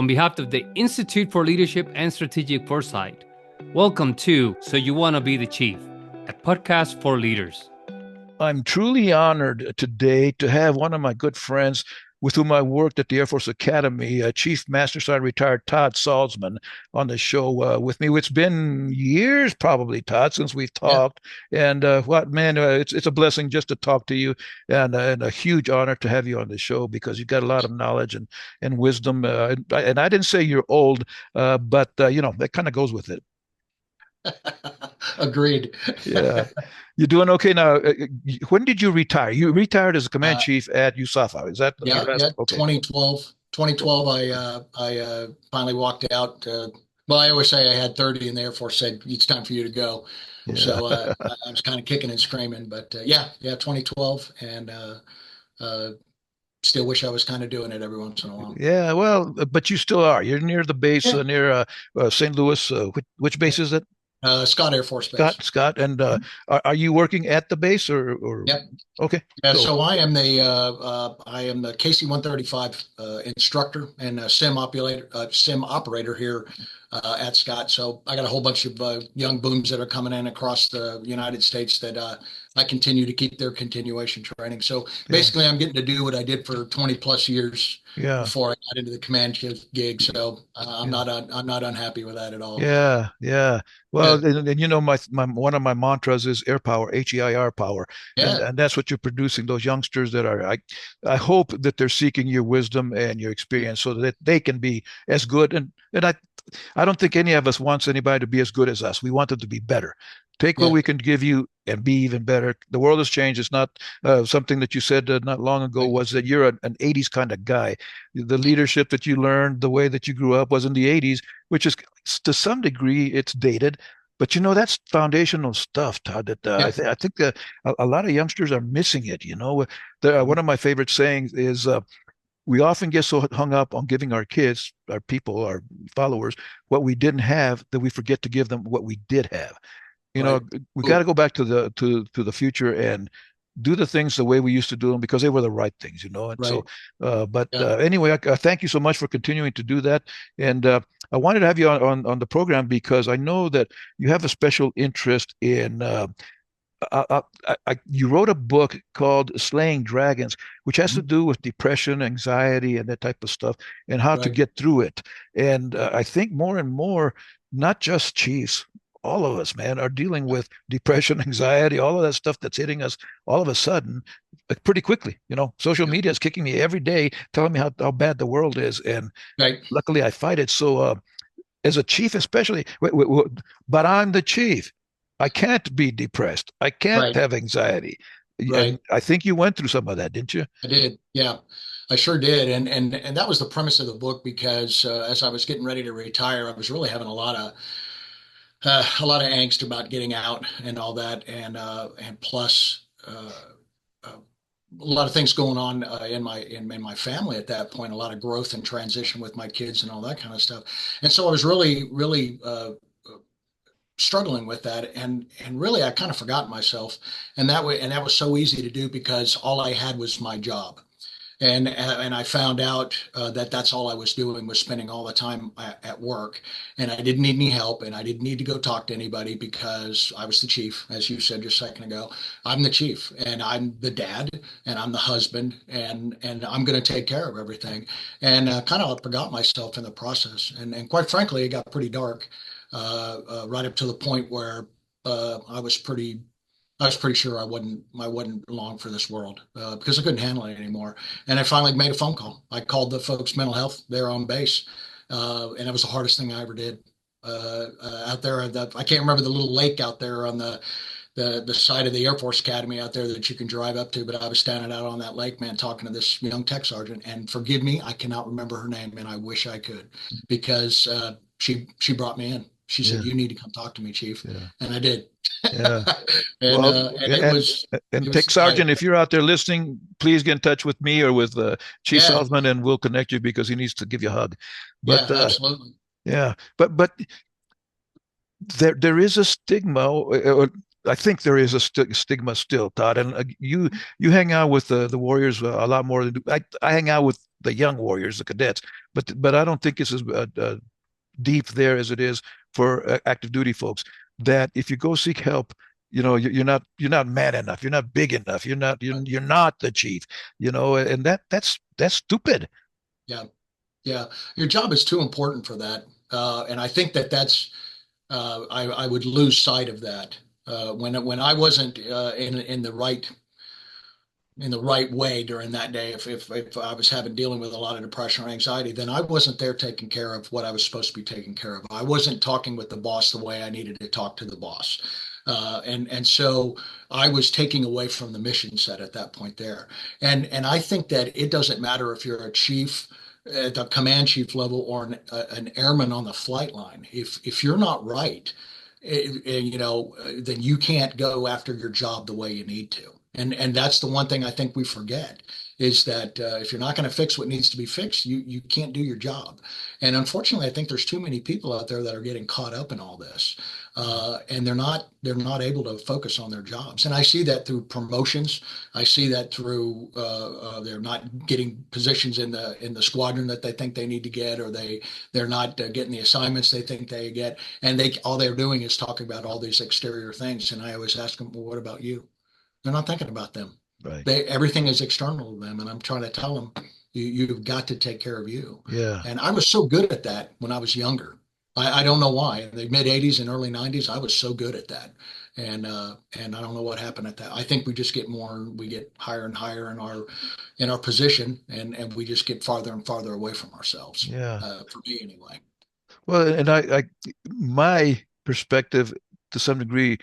on behalf of the Institute for Leadership and Strategic Foresight. Welcome to So You Want to Be the Chief, a podcast for leaders. I'm truly honored today to have one of my good friends with whom I worked at the Air Force Academy, Chief Master Sergeant retired Todd Salzman, on the show with me. It's been years, probably, Todd, since we've talked. Yeah. And it's a blessing just to talk to you, and a huge honor to have you on the show because you've got a lot of knowledge and wisdom. And I didn't say you're old, but that kind of goes with it. Agreed. Yeah. You're doing okay now. When did you retire? You retired as a command chief at USAFA. Is that yeah, okay. 2012. 2012, I finally walked out. Well, I always say I had 30 and the Air Force said, it's time for you to go. Yeah. So I was kind of kicking and screaming, but 2012. And still wish I was kind of doing it every once in a while. Yeah, well, but you still are. You're near the base, near St. Louis. Which base is it? Scott Air Force Base. Scott, and are you working at the base or? Yep. Okay. Yeah, so I am the KC-135 instructor and sim operator here at Scott. So I got a whole bunch of young booms that are coming in across the United States that I continue to keep their continuation training. So basically, I'm getting to do what I did for 20 plus years before I got into the command gig. So I'm not unhappy with that at all. Yeah, yeah. Well, and my one of my mantras is air power, HEIR power, and that's what you're producing. Those youngsters that are, I hope that they're seeking your wisdom and your experience so that they can be as good. And I don't think any of us wants anybody to be as good as us. We want them to be better. Take what we can give you and be even better. The world has changed. It's not something that you said not long ago was that you're an 80s kind of guy. The leadership that you learned, the way that you grew up was in the 80s, which is to some degree it's dated. But that's foundational stuff, Todd. That I think a lot of youngsters are missing it. One of my favorite sayings is we often get so hung up on giving our kids, our people, our followers, what we didn't have that we forget to give them what we did have. We got to go back to the future and do the things the way we used to do them because they were the right things, And so, anyway, I thank you so much for continuing to do that. And I wanted to have you on the program because I know that you have a special interest in. You wrote a book called Slaying Dragons, which has to do with depression, anxiety, and that type of stuff, and how to get through it. And I think more and more, not just chiefs, all of us, man, are dealing with depression, anxiety, all of that stuff that's hitting us all of a sudden pretty quickly. Social media is kicking me every day, telling me how bad the world is. And luckily I fight it. So as a chief, especially, but I'm the chief. I can't be depressed. I can't have anxiety. And I think you went through some of that, didn't you? I did. Yeah, I sure did. And that was the premise of the book because as I was getting ready to retire, I was really having a lot of angst about getting out and all that, and plus a lot of things going on in my family at that point. A lot of growth and transition with my kids and all that kind of stuff. And so I was really struggling with that, and really I kind of forgot myself. And that was so easy to do because all I had was my job. And I found out that that's all I was doing was spending all the time at work, and I didn't need any help, and I didn't need to go talk to anybody because I was the chief, as you said just a second ago. I'm the chief, and I'm the dad, and I'm the husband, and I'm going to take care of everything, and kind of forgot myself in the process. And quite frankly, it got pretty dark right up to the point where I was pretty sure I wasn't long for this world because I couldn't handle it anymore. And I finally made a phone call. I called the folks mental health there on base, and it was the hardest thing I ever did out there. I can't remember the little lake out there on the side of the Air Force Academy out there that you can drive up to, but I was standing out on that lake, man, talking to this young tech sergeant. And forgive me, I cannot remember her name, and I wish I could because she brought me in. She said, "You need to come talk to me, Chief," and I did. Yeah. And Tech Sergeant, if you're out there listening, please get in touch with me or with Chief Salzman, and we'll connect you because he needs to give you a hug. But, absolutely. But there is a stigma, or I think there is a stigma still, Todd. And you hang out with the Warriors a lot more than I hang out with the young warriors, the cadets. But I don't think it's as deep there as it is for active duty folks. That if you go seek help, you're not man enough, you're not big enough, you're not the chief, and that's stupid. Yeah. Yeah. Your job is too important for that. And I think that's I would lose sight of that when I wasn't in the right way during that day. If I was dealing with a lot of depression or anxiety, then I wasn't there taking care of what I was supposed to be taking care of. I wasn't talking with the boss the way I needed to talk to the boss. And so I was taking away from the mission set at that point there. And I think that it doesn't matter if you're a chief at the command chief level or an airman on the flight line. If you're not right, then you can't go after your job the way you need to. And that's the one thing I think we forget is that if you're not going to fix what needs to be fixed, you can't do your job. And unfortunately, I think there's too many people out there that are getting caught up in all this, and they're not able to focus on their jobs. And I see that through promotions. I see that through they're not getting positions in the squadron that they think they need to get, or they're not getting the assignments they think they get, and all they're doing is talking about all these exterior things. And I always ask them, well, what about you? They're not thinking about them. Right. Everything is external to them. And I'm trying to tell them, you've got to take care of you. Yeah. And I was so good at that when I was younger. I don't know why. In the mid 80s and early 90s, I was so good at that. And I don't know what happened at that. I think we just get higher and higher in our position, and we just get farther and farther away from ourselves. Yeah. For me anyway. Well, and my perspective to some degree,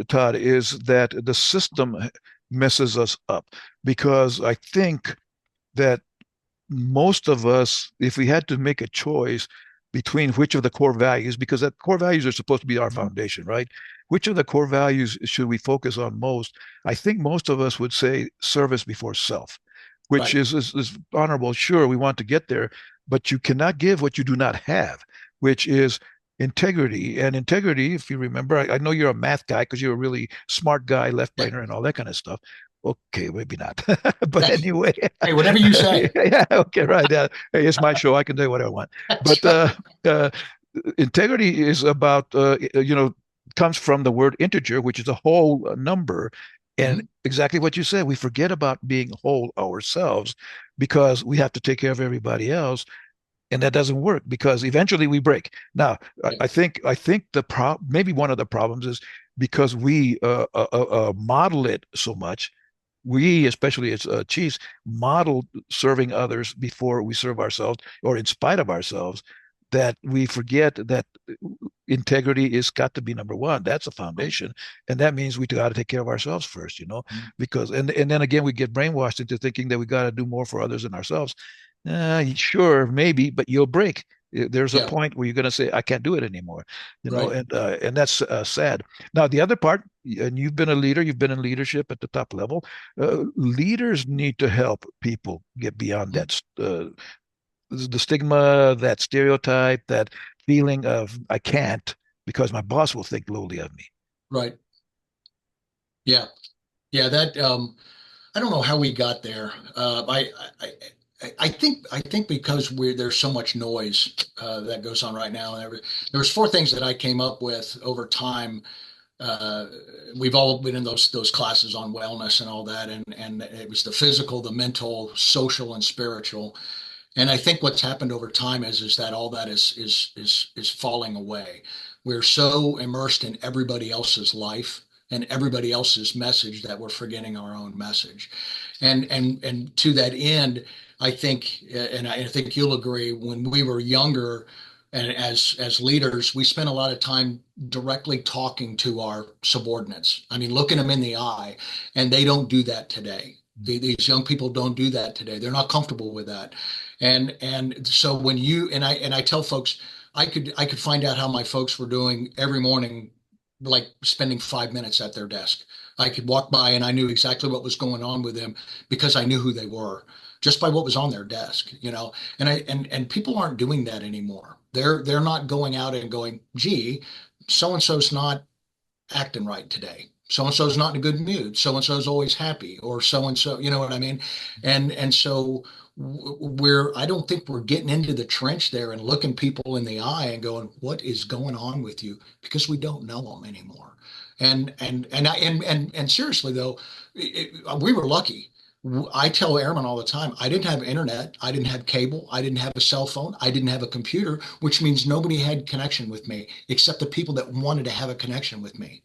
Todd, is that the system messes us up, because I think that most of us, if we had to make a choice between which of the core values, because that core values are supposed to be our foundation, right? Which of the core values should we focus on most? I think most of us would say service before self, which Right. is honorable. Sure, we want to get there, but you cannot give what you do not have, which is integrity. And integrity, if you remember, I know you're a math guy because you're a really smart guy, left brainer, and all that kind of stuff. Okay, maybe not. But anyway. Hey, whatever you say. Yeah, okay, right. Hey, it's my show. I can do whatever I want. But integrity is about, comes from the word integer, which is a whole number. And exactly what you said, we forget about being whole ourselves because we have to take care of everybody else. And that doesn't work because eventually we break. Now, I think maybe one of the problems is because we model it so much. We, especially as chiefs, model serving others before we serve ourselves, or in spite of ourselves, that we forget that integrity is got to be number one. That's a foundation, and that means we got to take care of ourselves first, because and then again we get brainwashed into thinking that we got to do more for others than ourselves. Sure, maybe, but you'll break. There's a point where you're going to say, "I can't do it anymore," Right. and that's sad. Now, the other part, and you've been a leader, you've been in leadership at the top level. Leaders need to help people get beyond that the stigma, that stereotype, that feeling of I can't because my boss will think lowly of me. Right. Yeah. Yeah. That I don't know how we got there. I think because there's so much noise that goes on right now. There's four things that I came up with over time. We've all been in those classes on wellness and all that, and it was the physical, the mental, social, and spiritual. And I think what's happened over time is that all that is falling away. We're so immersed in everybody else's life and everybody else's message that we're forgetting our own message. And to that end, I think, and I think you'll agree, when we were younger and as leaders, we spent a lot of time directly talking to our subordinates. I mean, looking them in the eye, and they don't do that today. These young people don't do that today. They're not comfortable with that. And so when I tell folks, I could find out how my folks were doing every morning, like spending 5 minutes at their desk. I could walk by and I knew exactly what was going on with them because I knew who they were just by what was on their desk, and people aren't doing that anymore. They're not going out and going, gee, so and so's not acting right today. So and so's not in a good mood. So and so's always happy, or so and so, you know what I mean? And so where I don't think we're getting into the trench there and looking people in the eye and going, "What is going on with you?" Because we don't know them anymore. And seriously though, we were lucky. I tell airmen all the time, I didn't have internet, I didn't have cable, I didn't have a cell phone, I didn't have a computer, which means nobody had connection with me except the people that wanted to have a connection with me.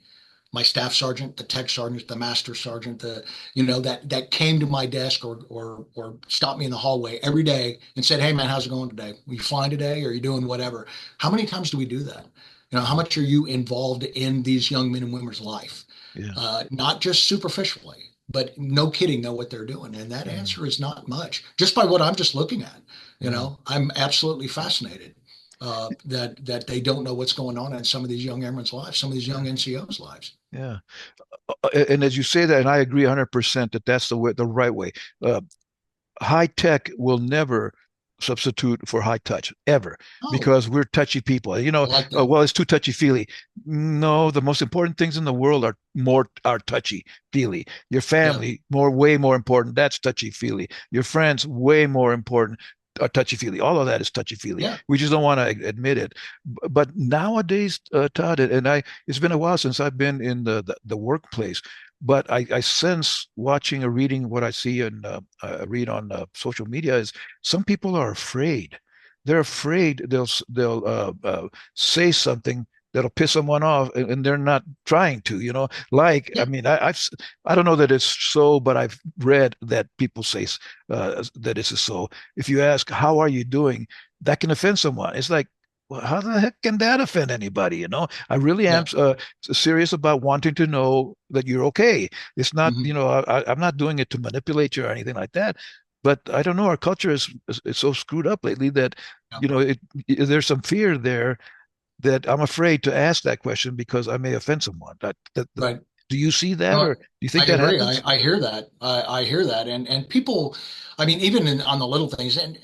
My staff sergeant, the tech sergeant, the master sergeant, that came to my desk or stopped me in the hallway every day and said, "Hey man, how's it going today? Are you flying today? Or are you doing whatever?" How many times do we do that? How much are you involved in these young men and women's life? Yeah. Not just superficially, but no kidding, know what they're doing. And that Yeah. answer is not much, just by what I'm just looking at. Yeah. I'm absolutely fascinated that they don't know what's going on in some of these young airmen's lives, some of these young NCOs' lives. Yeah. And as you say that, and I agree 100% that that's the right way. High tech will never substitute for high touch ever, Oh, because we're touchy people. I like that. Well, it's too touchy feely. No, the most important things in the world are touchy feely. Your Yeah, family, way more important. That's touchy feely. Your friends, way more important. Are touchy feely. All of that is touchy feely. yeah. We just don't want to admit it. But nowadays, Todd, it's been a while since I've been in the workplace. But I sense, watching or reading what I see and read on social media, is some people are afraid. They're afraid they'll say something that'll piss someone off, and they're not trying to. Yeah. I mean, I don't know that it's so, but I've read that people say that this is so. If you ask, "How are you doing?" that can offend someone. It's like, well, how the heck can that offend anybody? I really am Yeah. serious about wanting to know that you're okay. It's not, Hmm. I'm not doing it to manipulate you or anything like that. But I don't know, our culture is so screwed up lately that, Yeah. there's some fear there, that I'm afraid to ask that question because I may offend someone. Right. Do you see that, No, or do you I think that agree. happens? I hear that. I hear that. And people, I mean, even on the little things, and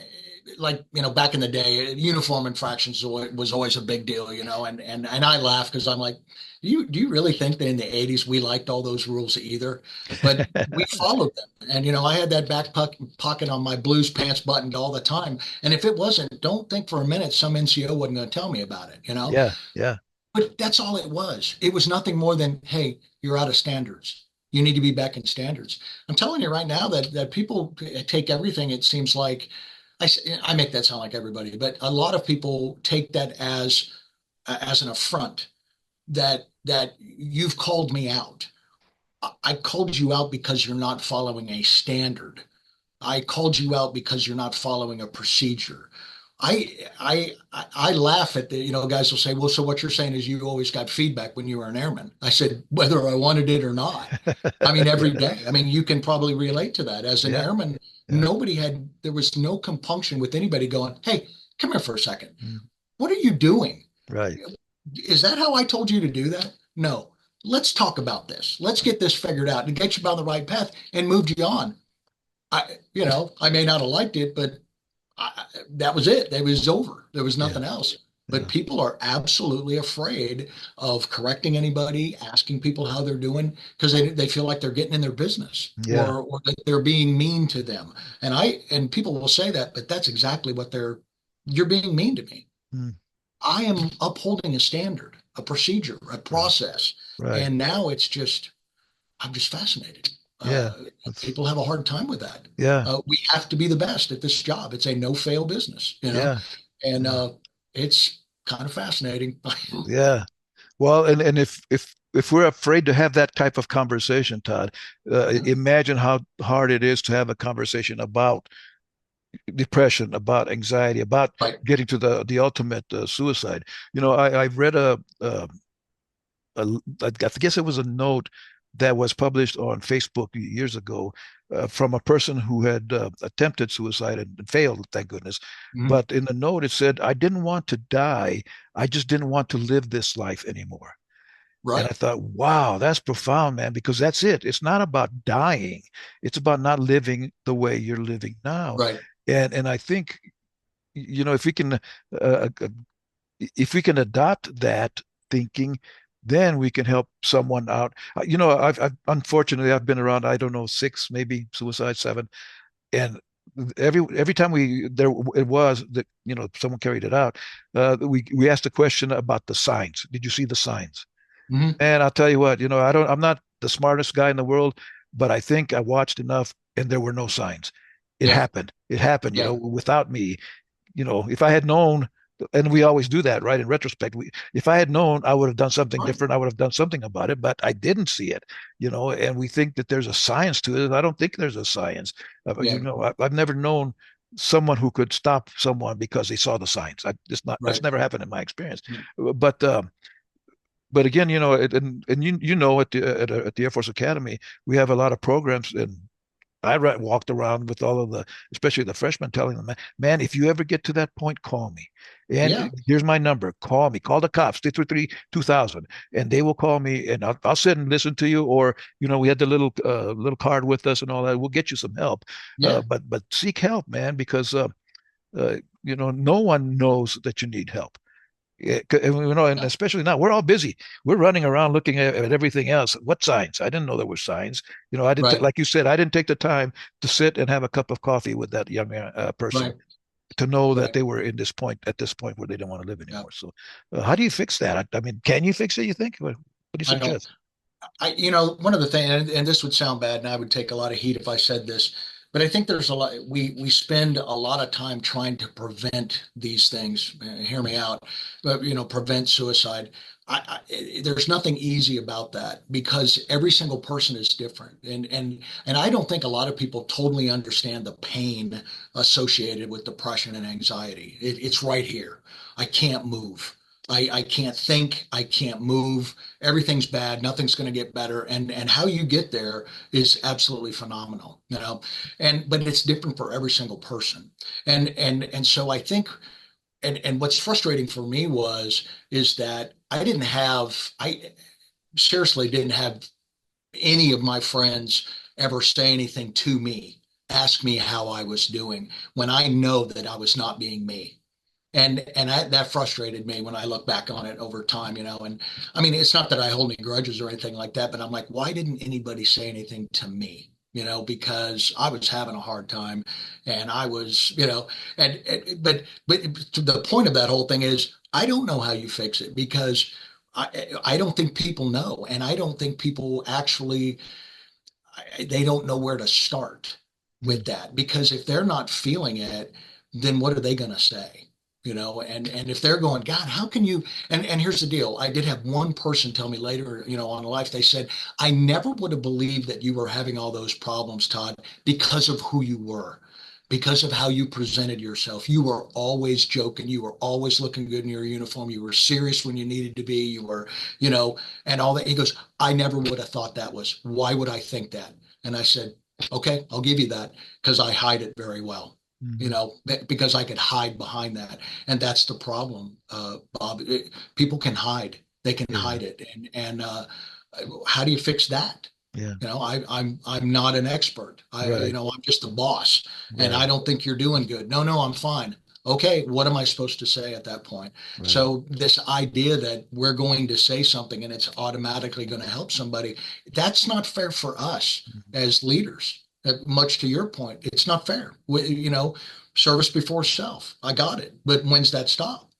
like, back in the day, uniform infractions was always a big deal, and I laugh because I'm like, do you really think that in the 80s we liked all those rules either? But we followed them. And, I had that pocket on my blues pants buttoned all the time. And if it wasn't, don't think for a minute some NCO wasn't going to tell me about it. Yeah, yeah, But that's all it was. It was nothing more than, "Hey, you're out of standards. You need to be back in standards." I'm telling you right now that people take everything, it seems like, I make that sound like everybody, but a lot of people take that as an affront, that you've called me out. I called you out because you're not following a standard. I called you out because you're not following a procedure. I laugh at the, guys will say, "Well, so what you're saying is you always got feedback when you were an airman." I said, "Whether I wanted it or not." I mean, every yeah, day. I mean, you can probably relate to that. As an yeah, airman, yeah. there was no compunction with anybody going, "Hey, come here for a second. Mm, What are you doing? right. Is that how I told you to do that?" No. Let's talk about this. Let's get this figured out and get you on the right path and moved you on. I may not have liked it, but that was it. It was over. There was Yeah, nothing else. But yeah, people are absolutely afraid of correcting anybody, asking people how they're doing, because they feel like they're getting in their business, yeah. or that they're being mean to them. And people will say that, but that's exactly what you're being mean to me. Mm, I am upholding a standard, a procedure, a right, process. right. And now I'm just fascinated. Yeah, People have a hard time with that. yeah, We have to be the best at this job. It's a no-fail business, yeah, and yeah, it's kind of fascinating. yeah. Well, and if we're afraid to have that type of conversation, Todd, imagine how hard it is to have a conversation about depression, about anxiety, about Right. getting to the ultimate suicide. I read a, I guess it was a note that was published on Facebook years ago, from a person who had attempted suicide and failed, thank goodness. Mhm. But in the note, it said, "I didn't want to die. I just didn't want to live this life anymore." And I Right. thought, wow, that's profound, man, because that's it. It's not about dying. It's about not living the way you're living now. Right. And I think, if uh, uh, we can adopt that thinking, then we can help someone out. I've unfortunately I've been around, I don't know, six, maybe suicide, seven, and every time it was that, someone carried it out, we asked a question about the signs. Did you see the signs? Mhm. And I'll tell you what, I'm not the smartest guy in the world, but I think I watched enough and there were no signs. It Yeah. happened. It happened, Yeah. without me. If I had known, and we always do that, right? In retrospect, if I had known, I would have done something different. I would have done something about it, but I didn't see it, and we think that there's a science to it. I don't think there's a science. Yeah. I've never known someone who could stop someone because they saw the signs. That's Right. never happened in my experience. Mm. But again, and at the Air Force Academy, we have a lot of programs, and I walked around with all of especially the freshmen, telling them, man, if you ever get to that point, call me. And Yeah. here's my number. Call me. Call the cops, 333-2000, and they will call me, and I'll sit and listen to you. Or, we had the little card with us and all that. We'll get you some help. Yeah. But seek help, man, because no one knows that you need help. And especially now, we're all busy. We're running around looking at everything else. What signs? I didn't know there were signs. I didn't, Right. like you said, I didn't take the time to sit and have a cup of coffee with that young person Right. to know that Right. they were at this point where they didn't want to live Yeah. anymore. So, how do you fix that? I mean, can you fix it? You think? What do you I don't. suggest? One of the things, and this would sound bad, and I would take a lot of heat if I said this, but I think there's a lot. We spend a lot of time trying to prevent these things. Hear me out, but prevent suicide. There's nothing easy about that because every single person is different, and I don't think a lot of people totally understand the pain associated with depression and anxiety. It's right here. I can't move. I can't think. I can't move. Everything's bad. Nothing's going to get better. And how you get there is absolutely phenomenal, but it's different for every single person. And so I think, and what's frustrating for me is that I seriously didn't have any of my friends ever say anything to me, ask me how I was doing when I know that I was not being me. That frustrated me when I look back on it over time, and I mean, it's not that I hold any grudges or anything like that, but I'm like, why didn't anybody say anything to me? Because I was having a hard time, and I was, but to the point of that whole thing is, I don't know how you fix it because I don't think people know, and I don't think people actually they don't know where to start with that because if they're not feeling it, then what are they going to say? And if they're going, God, how can you? And here's the deal. I did have one person tell me later, on life, they said, I never would have believed that you were having all those problems, Todd, because of who you were, because of how you presented yourself. You were always joking. You were always looking good in your uniform. You were serious when you needed to be. You were, and all that. He goes, I never would have thought that was. Why would I think that? And I said, okay, I'll give you that because I hide it very well. Because I could hide behind that. And that's the problem, Bob. People can hide. They can hide it. And how do you fix that? Yeah. I'm not an expert. Right. I'm just a boss. And Right. I don't think you're doing good. No, I'm fine. Okay, what am I supposed to say at that point? Right. So this idea that we're going to say something and it's automatically going to help somebody, that's not fair for us as leaders. Much to your point, it's not fair. Service before self. I got it. But when's that stop?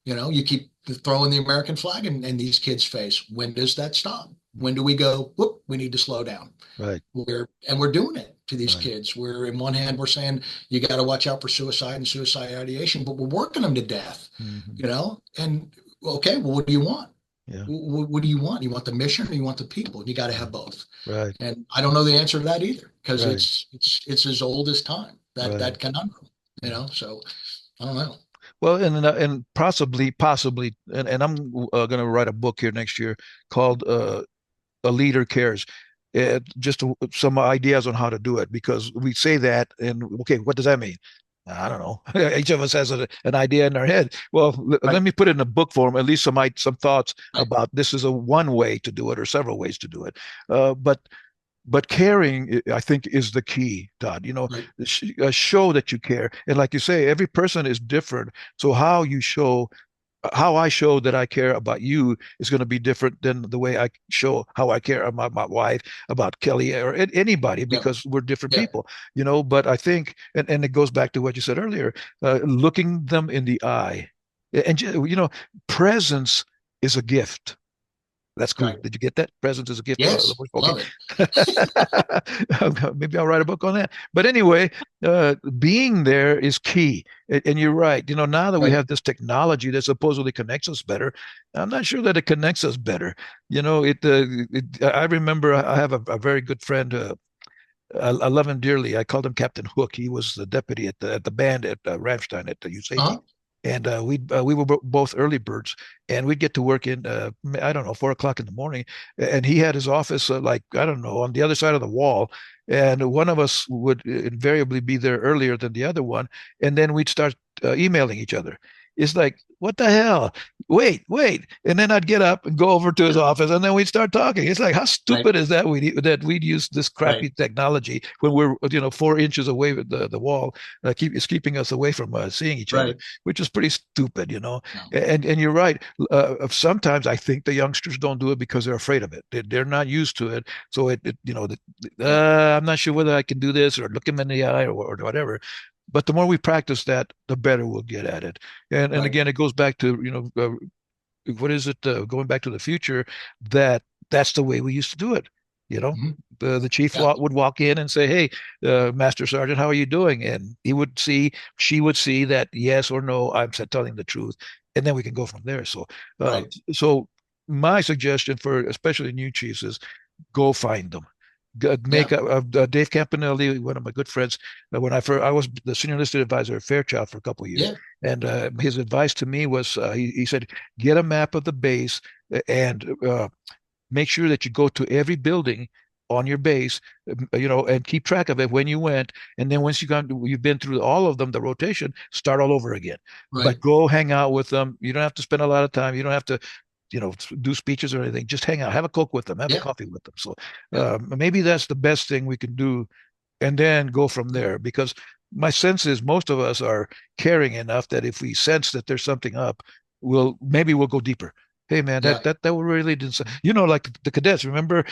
You keep throwing the American flag in these kids' face. When does that stop? When do we go, whoop, we need to slow down? Right. We're doing it to these Right. kids. We're in one hand, we're saying you got to watch out for suicide and suicide ideation, but we're working them to death, and okay, well, what do you want? Yeah. What do you want? You want the mission or you want the people? You got to have both. Right. And I don't know the answer to that either because Right. it's as old as time Right. that conundrum, so I don't know. Well, and possibly, and I'm going to write a book here next year called "A Leader Cares." Just some ideas on how to do it because we say that, and okay, what does that mean? I don't know. Each of us has an idea in our head. Well, let me put it in a book form, at least some thoughts about this is one way to do it or several ways to do it. But caring, I think, is the key, Todd. Show that you care. And like you say, every person is different. So how you show how I show that I care about you is going to be different than the way I show how I care about my wife, about Kelly, or anybody, Yep. because we're different Yep. people, But I think, and it goes back to what you said earlier, looking them in the eye, and presence is a gift. That's cool. Right. Did you get that? Presence is a gift. Yes. Okay. Love it. Maybe I'll write a book on that. But anyway, being there is key. And you're right. Now that we Right. have this technology that supposedly connects us better, I'm not sure that it connects us better. I remember I have a very good friend. I love him dearly. I called him Captain Hook. He was the deputy at the band at Ramstein at the USAT. Uh-huh. And we were both early birds, and we'd get to work in I don't know 4 o'clock in the morning, and he had his office like I don't know on the other side of the wall, and one of us would invariably be there earlier than the other one, and then we'd start emailing each other. It's like, what the hell? Wait, and then I'd get up and go over to his office, and then we'd start talking. It's like, how Right. stupid is that we'd use this crappy Right. technology when we're 4 inches away with the wall, it's keeping us away from seeing each other, Right. which is pretty stupid. No. And you're right. Sometimes I think the youngsters don't do it because they're afraid of it. They're not used to it. So Yep. I'm not sure whether I can do this or look him in the eye or whatever. But the more we practice that, the better we'll get at it. And Right. again, it goes back to, what is it? Going back to the future, that's the way we used to do it. You know, Hmm. the chief Yeah. would walk in and say, "Hey, Master Sergeant, how are you doing?" And she would see that yes or no, I'm telling the truth, and then we can go from there. So, uh, Right. so my suggestion for especially new chiefs is go find them. Yeah. Make Dave Campanelli, one of my good friends. When I was the senior enlisted advisor at Fairchild for a couple of years, Yeah. and his advice to me was he said, get a map of the base and make sure that you go to every building on your base, and keep track of it when you went. And then once you've been through all of them, the rotation, start all over again. But Right. go hang out with them. You don't have to spend a lot of time. You don't have to, do speeches or anything. Just hang out, have a Coke with them, have a Yeah. coffee with them. So Yeah. maybe that's the best thing we can do, and then go from there. Because my sense is most of us are caring enough that if we sense that there's something up, we'll go deeper. Hey man, Yeah. that really didn't. Like the cadets. Remember,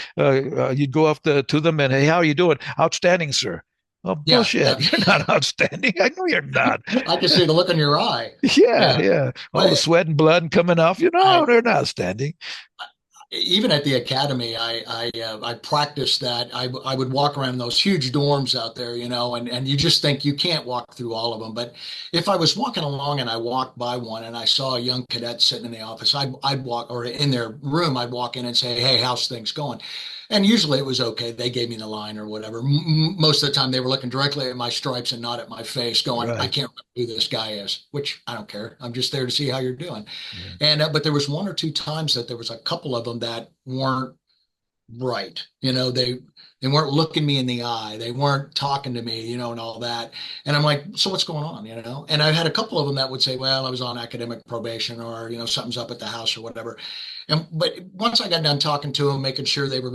you'd go up to them and, hey, how are you doing? Outstanding, sir. Oh, Yeah. bullshit! Yeah. You're not outstanding. I know you're not. I can see the look in your eye. Yeah, Yeah. yeah. All the But sweat and blood coming off. I, They're not outstanding. even at the academy, I practiced that. I would walk around those huge dorms out there, and you just think you can't walk through all of them. But if I was walking along and I walked by one and I saw a young cadet sitting in the office, I'd walk, or in their room, I'd walk in and say, "Hey, how's things going?" And usually it was okay. They gave me the line or whatever. Most of the time they were looking directly at my stripes and not at my face, going, "I Right. can't remember who this guy is," which I don't care. I'm just there to see how you're doing. Yeah. And but there was one or two times that there was a couple of them that weren't right. They weren't looking me in the eye. They weren't talking to me, and all that. And I'm like, so what's going on, And I had a couple of them that would say, well, I was on academic probation, or something's up at the house or whatever. But once I got done talking to them, making sure they were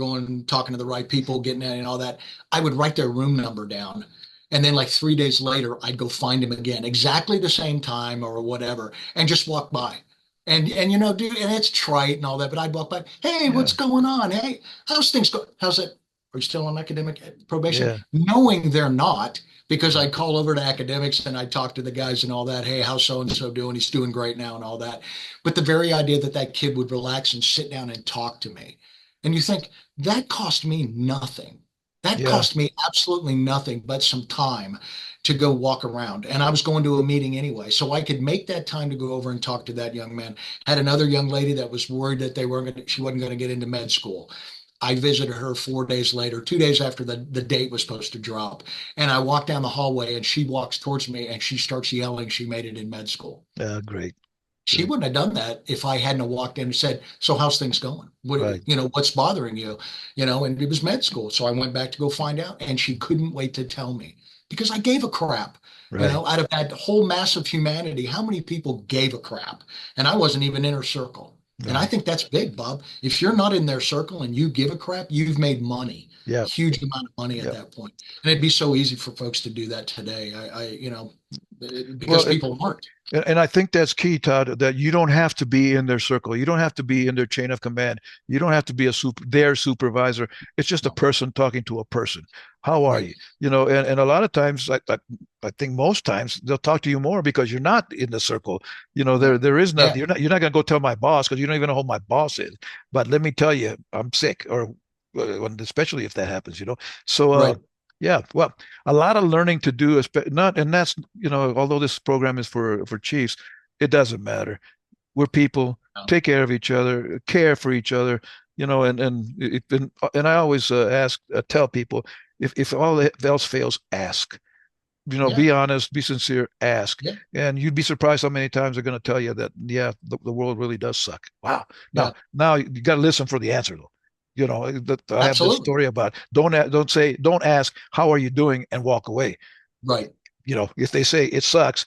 talking to the right people, getting in and all that, I would write their room number down. And then like 3 days later, I'd go find him again, exactly the same time or whatever, and just walk by. And dude, and it's trite and all that, but I'd walk by, hey, Yeah. what's going on? Hey, how's things going? How's it? Are you still on academic probation? Yeah. Knowing they're not, because Yeah. I'd call over to academics and I'd talk to the guys and all that. Hey, how's so and so doing? He's doing great now and all that. But the very idea that that kid would relax and sit down and talk to me, and you think that cost me nothing. That Yeah. cost me absolutely nothing but some time to go walk around. And I was going to a meeting anyway. So I could make that time to go over and talk to that young man. Had another young lady that was worried that she wasn't going to get into med school. I visited her 4 days later, 2 days after the date was supposed to drop. And I walked down the hallway and she walks towards me and she starts yelling she made it in med school. Great. She Great. wouldn't have done that if I hadn't walked in and said, "So how's things going? Right. What's bothering you?" And it was med school. So I went back to go find out, and she couldn't wait to tell me because I gave a crap. Right. Out of that whole mass of humanity, how many people gave a crap? And I wasn't even in her circle. And I No. think that's big, Bob. If you're not in their circle and you give a crap, you've made money, Yeah. huge amount of money at Yeah. that point. And it'd be so easy for folks to do that today. Because Well, people aren't. And I think that's key, Todd, that you don't have to be in their circle. You don't have to be in their chain of command. You don't have to be their supervisor. It's just a No. person talking to a person. How are Right. you? And a lot of times, I think most times they'll talk to you more because you're not in the circle. There is not, Yeah. you're not going to go tell my boss because you don't even know who my boss is. But let me tell you, I'm sick, or especially if that happens. So, Right. yeah, well, a lot of learning to do, not, and that's, although this program is for chiefs, it doesn't matter. We're people, No. take care of each other, care for each other, and I always tell people, if all else fails, ask. Yeah. Be honest, be sincere, ask. Yeah. And you'd be surprised how many times they're going to tell you that, yeah, the world really does suck. Wow. Yeah. Now you got to listen for the answer, though. I have this Absolutely. story about don't ask how are you doing and walk away. Right. If they say it sucks,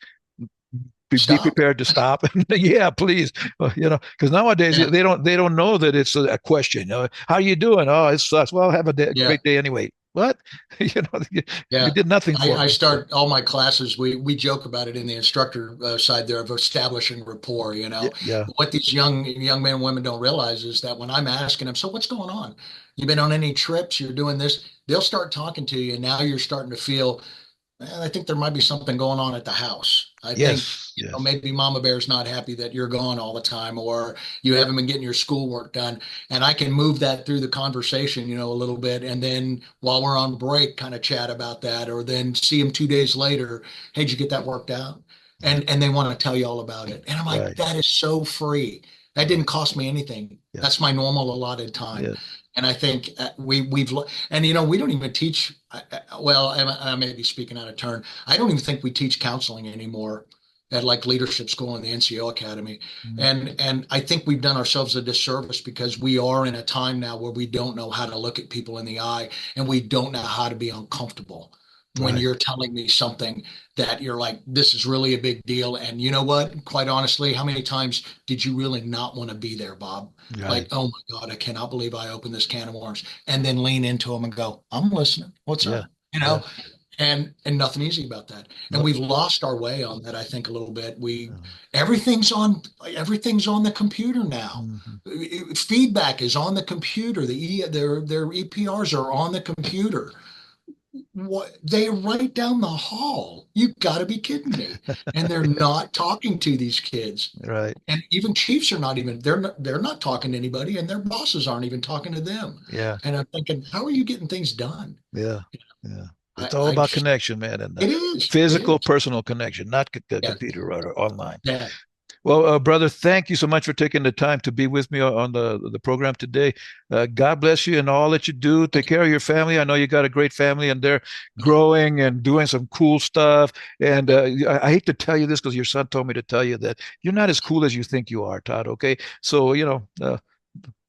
be Stop. prepared to stop. Yeah, please. Because nowadays Yeah. they don't know that it's a question. How you doing? Oh, it sucks. Well, have a Yeah. great day anyway. What? You Yeah. did nothing for I me. start all my classes. We joke about it in the instructor side there of establishing rapport. Yeah, yeah, What these young men and women don't realize is that when I'm asking them, so what's going on? You been on any trips? You're doing this? They'll start talking to you, and now you're starting to feel. I think there might be something going on at the house. I think, yes, yes, maybe Mama Bear's not happy that you're gone all the time, or you haven't been getting your schoolwork done. And I can move that through the conversation, a little bit. And then while we're on break, kind of chat about that, or then see them 2 days later. Hey, did you get that worked out? And they want to tell you all about it. And I'm like, right, that is so free. That didn't cost me anything. yeah, That's my normal allotted time. yeah, And I think we've and we don't even teach. Well, I may be speaking out of turn. I don't even think we teach counseling anymore at like leadership school and the NCO Academy. mm, And I think we've done ourselves a disservice because we are in a time now where we don't know how to look at people in the eye, and we don't know how to be uncomfortable when right, you're telling me something that you're like, this is really a big deal. And you know what? Quite honestly, how many times did you really not want to be there, Bob? right, Like, oh my God, I cannot believe I opened this can of worms. And then lean into them and go, I'm listening. What's yeah, up? yeah, And nothing easy about that. And no, we've lost our way on that, I think, a little bit. uh, Everything's on the computer now. mhm, Feedback is on the computer. Their EPRs are on the computer. What, they are right down the hall. You got to be kidding me. And they're not talking to these kids. right, And even chiefs are not even, they're not talking to anybody, and their bosses aren't even talking to them. yeah, And I'm thinking, how are you getting things done? yeah, yeah. I, It's all I about just, connection, man, and it is, it physical, is. personal connection, not the Yeah. computer or online. Yeah. Well, brother, thank you so much for taking the time to be with me on the program today. God bless you and all that you do. Take care of your family. I know you got a great family, and they're growing and doing some cool stuff. And I hate to tell you this because your son told me to tell you that you're not as cool as you think you are, Todd. Okay, so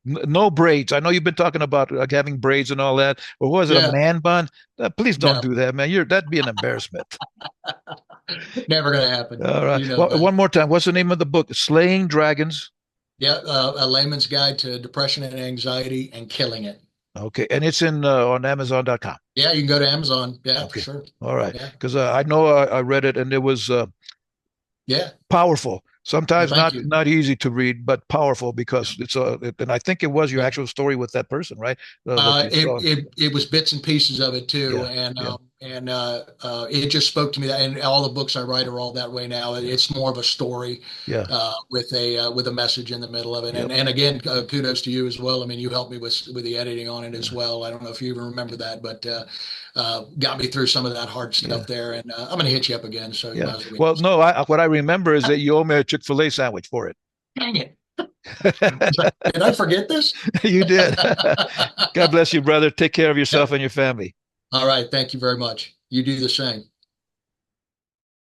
no braids. I know you've been talking about having braids and all that. Or what was it, a Yeah. man bun? Please don't No, do that, man. That'd be an embarrassment. never going to happen. All right. You know Well, that. one more time. What's the name of the book? Slaying Dragons. Yeah. A layman's guide to depression and anxiety and killing it. Okay, and it's in on Amazon.com. Yeah. You can go to Amazon. Yeah, for Okay, sure. all right. Yeah. Because I know I read it and it was Yeah. powerful. Well, Sometimes thank not you. not easy to read, but powerful because and I think it was your Yeah. actual story with that person, right? That you It, saw. it it was bits and pieces of it too, Yeah, yeah, it just spoke to me. And all the books I write are all that way now. yeah, It's more of a story yeah, with a message in the middle of it. yep, And again, kudos to you as well. I mean, you helped me with the editing on it as yeah, well. I don't know if you even remember that, but got me through some of that hard yeah, stuff there. And I'm going to hit you up again, so you yeah. might as well. Well, no, what I remember is that you owe me a Chick-fil-A sandwich for it. Dang it! Did I forget this? You did. God bless you, brother. Take care of Yeah. yourself and your family. All right. Thank you very much. You do the same.